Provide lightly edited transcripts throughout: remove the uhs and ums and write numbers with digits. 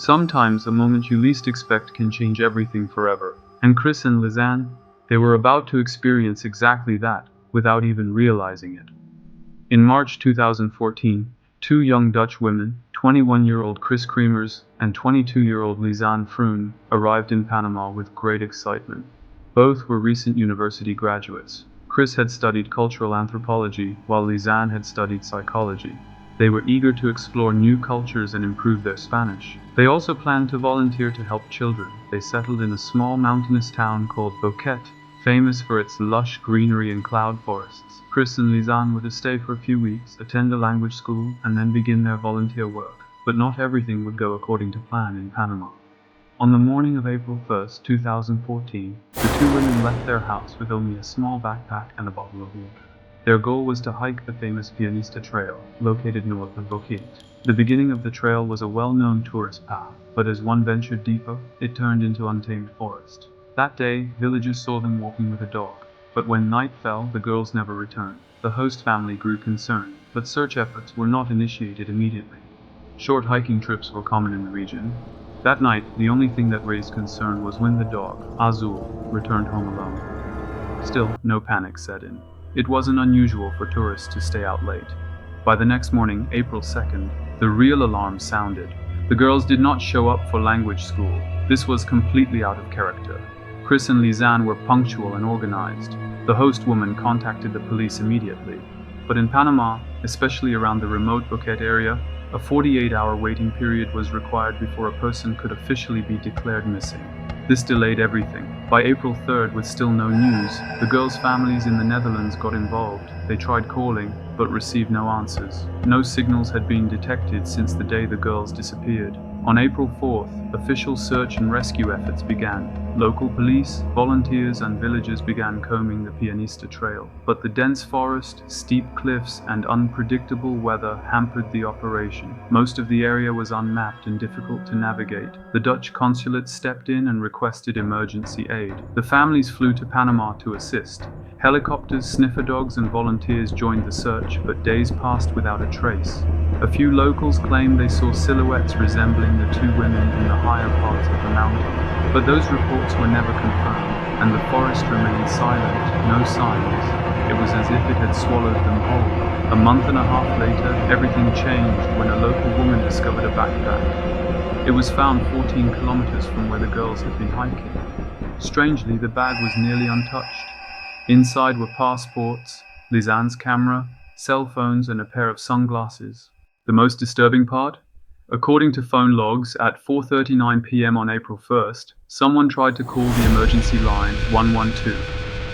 Sometimes a moment you least expect can change everything forever. And Chris and Lisanne, they were about to experience exactly that, without even realizing it. In March 2014, two young Dutch women, 21-year-old Chris Kremers and 22-year-old Lisanne Froon, arrived in Panama with great excitement. Both were recent university graduates. Chris had studied cultural anthropology, while Lisanne had studied psychology. They were eager to explore new cultures and improve their Spanish. They also planned to volunteer to help children. They settled in a small mountainous town called Boquete, famous for its lush greenery and cloud forests. Chris and Lisanne were to stay for a few weeks, attend a language school, and then begin their volunteer work. But not everything would go according to plan in Panama. On the morning of April 1st, 2014, the two women left their house with only a small backpack and a bottle of water. Their goal was to hike the famous Pianista Trail, located north of Boquete. The beginning of the trail was a well-known tourist path, but as one ventured deeper, it turned into untamed forest. That day, villagers saw them walking with a dog, but when night fell, the girls never returned. The host family grew concerned, but search efforts were not initiated immediately. Short hiking trips were common in the region. That night, the only thing that raised concern was when the dog, Azul, returned home alone. Still, no panic set in. It wasn't unusual for tourists to stay out late. By the next morning, April 2nd, the real alarm sounded. The girls did not show up for language school. This was completely out of character. Chris and Lisanne were punctual and organized. The host woman contacted the police immediately. But in Panama, especially around the remote Boquete area, a 48-hour waiting period was required before a person could officially be declared missing. This delayed everything. By April 3rd, with still no news, the girls' families in the Netherlands got involved. They tried calling, but received no answers. No signals had been detected since the day the girls disappeared. On April 4th, official search and rescue efforts began. Local police, volunteers, and villagers began combing the Pianista Trail. But the dense forest, steep cliffs, and unpredictable weather hampered the operation. Most of the area was unmapped and difficult to navigate. The Dutch consulate stepped in and requested emergency aid. The families flew to Panama to assist. Helicopters, sniffer dogs, and volunteers joined the search, but days passed without a trace. A few locals claimed they saw silhouettes resembling the two women in the higher parts of the mountain, but those reports were never confirmed, and the forest remained silent, no signs. It was as if it had swallowed them whole. A month and a half later, everything changed when a local woman discovered a backpack. It was found 14 kilometers from where the girls had been hiking. Strangely, the bag was nearly untouched. Inside were passports, Lisanne's camera, cell phones, and a pair of sunglasses. The most disturbing part? According to phone logs, at 4:39 p.m. on April 1st, someone tried to call the emergency line 112.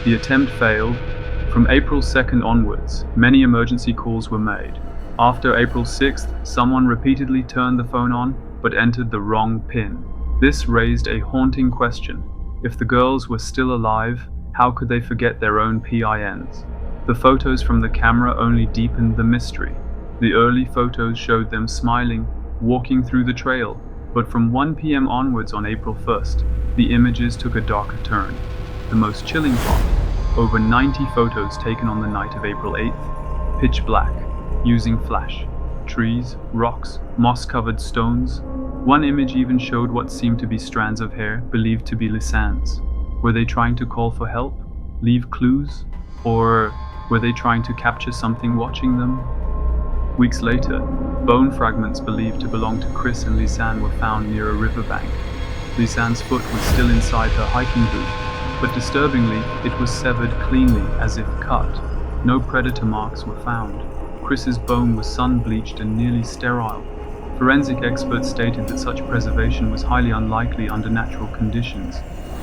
The attempt failed. From April 2nd onwards, many emergency calls were made. After April 6th, someone repeatedly turned the phone on, but entered the wrong PIN. This raised a haunting question. If the girls were still alive, how could they forget their own PINs? The photos from the camera only deepened the mystery. The early photos showed them smiling, walking through the trail, but from 1 p.m. onwards on April 1st, the images took a darker turn. The most chilling part, over 90 photos taken on the night of April 8th, pitch black, using flash, trees, rocks, moss-covered stones. One image even showed what seemed to be strands of hair, believed to be Lisanne's. Were they trying to call for help, leave clues, or were they trying to capture something watching them? Weeks later, bone fragments believed to belong to Chris and Lisanne were found near a riverbank. Lisanne's foot was still inside her hiking boot, but disturbingly, it was severed cleanly, as if cut. No predator marks were found. Chris's bone was sun-bleached and nearly sterile. Forensic experts stated that such preservation was highly unlikely under natural conditions.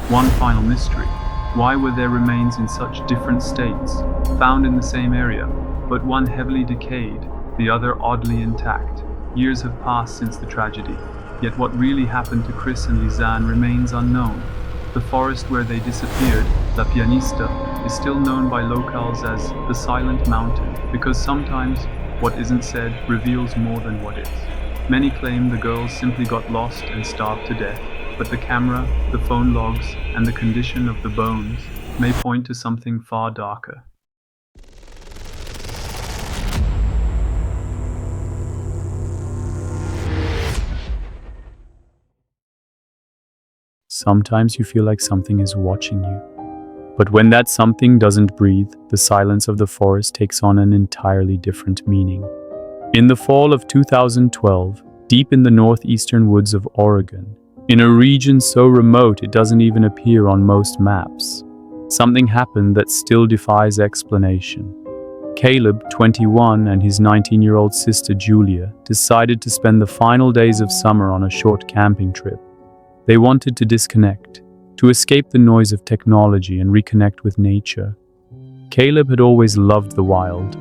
One final mystery: why were their remains in such different states, found in the same area, but one heavily decayed, the other oddly intact? Years have passed since the tragedy, yet what really happened to Chris and Lisanne remains unknown. The forest where they disappeared, La Pianista, is still known by locals as the Silent Mountain, because sometimes what isn't said reveals more than what is. Many claim the girls simply got lost and starved to death, but the camera, the phone logs, and the condition of the bones may point to something far darker. Sometimes you feel like something is watching you. But when that something doesn't breathe, the silence of the forest takes on an entirely different meaning. In the fall of 2012, deep in the northeastern woods of Oregon, in a region so remote it doesn't even appear on most maps, something happened that still defies explanation. Caleb, 21, and his 19-year-old sister Julia decided to spend the final days of summer on a short camping trip. They wanted to disconnect, to escape the noise of technology and reconnect with nature. Caleb had always loved the wild.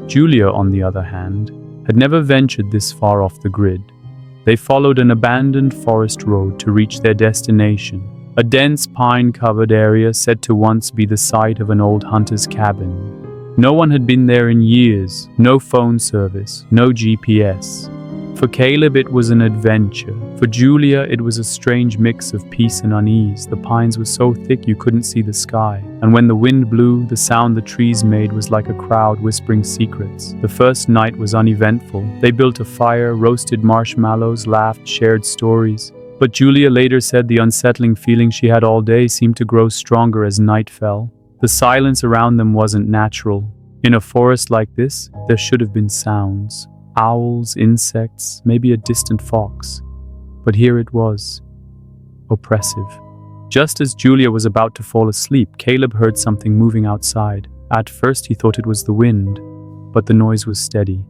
Julia, on the other hand, had never ventured this far off the grid. They followed an abandoned forest road to reach their destination, a dense pine-covered area said to once be the site of an old hunter's cabin. No one had been there in years, no phone service, no GPS. For Caleb, it was an adventure. For Julia, it was a strange mix of peace and unease. The pines were so thick you couldn't see the sky, and when the wind blew, the sound the trees made was like a crowd whispering secrets. The first night was uneventful. They built a fire, roasted marshmallows, laughed, shared stories. But Julia later said the unsettling feeling she had all day seemed to grow stronger as night fell. The silence around them wasn't natural. In a forest like this, there should have been sounds. Owls, insects, maybe a distant fox. But here it was, oppressive. Just as Julia was about to fall asleep, Caleb heard something moving outside. At first he thought it was the wind, but the noise was steady.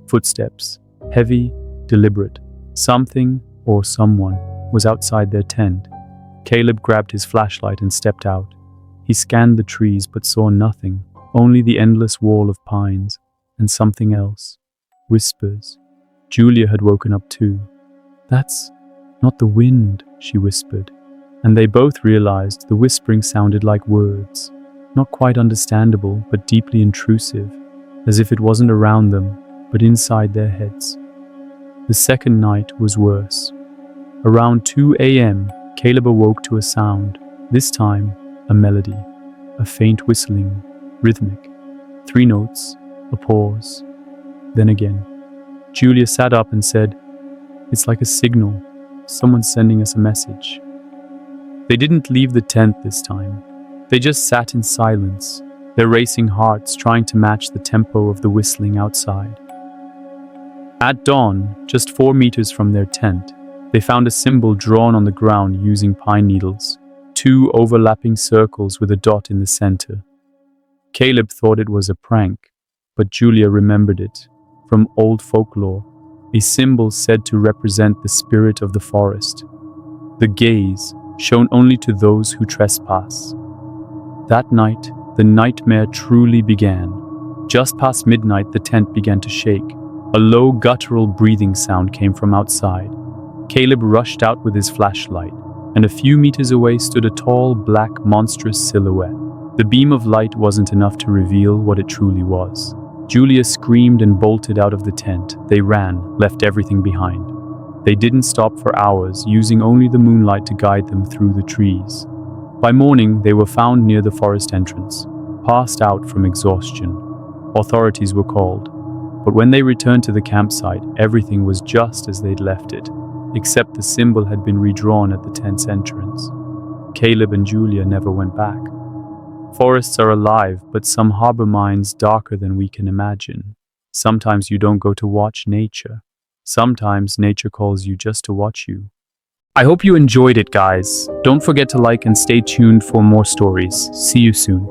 Footsteps, heavy, deliberate. Something, or someone, was outside their tent. Caleb grabbed his flashlight and stepped out. He scanned the trees but saw nothing, only the endless wall of pines, and something else. Whispers. Julia had woken up too. "That's not the wind," she whispered, and they both realized the whispering sounded like words, not quite understandable but deeply intrusive, as if it wasn't around them, but inside their heads. The second night was worse. Around 2 a.m., Caleb awoke to a sound, this time a melody, a faint whistling, rhythmic. 3 notes, a pause. Then again. Julia sat up and said, "It's like a signal. Someone's sending us a message." They didn't leave the tent this time. They just sat in silence, their racing hearts trying to match the tempo of the whistling outside. At dawn, just 4 meters from their tent, they found a symbol drawn on the ground using pine needles, 2 overlapping circles with a dot in the center. Caleb thought it was a prank, but Julia remembered it. From old folklore, a symbol said to represent the spirit of the forest, the gaze shown only to those who trespass. That night, the nightmare truly began. Just past midnight, the tent began to shake. A low, guttural breathing sound came from outside. Caleb rushed out with his flashlight, and a few meters away stood a tall, black, monstrous silhouette. The beam of light wasn't enough to reveal what it truly was. Julia screamed and bolted out of the tent. They ran, left everything behind. They didn't stop for hours, using only the moonlight to guide them through the trees. By morning, they were found near the forest entrance, passed out from exhaustion. Authorities were called, but when they returned to the campsite, everything was just as they'd left it, except the symbol had been redrawn at the tent's entrance. Caleb and Julia never went back. Forests are alive, but some harbor minds darker than we can imagine. Sometimes you don't go to watch nature. Sometimes nature calls you just to watch you. I hope you enjoyed it, guys. Don't forget to like and stay tuned for more stories. See you soon.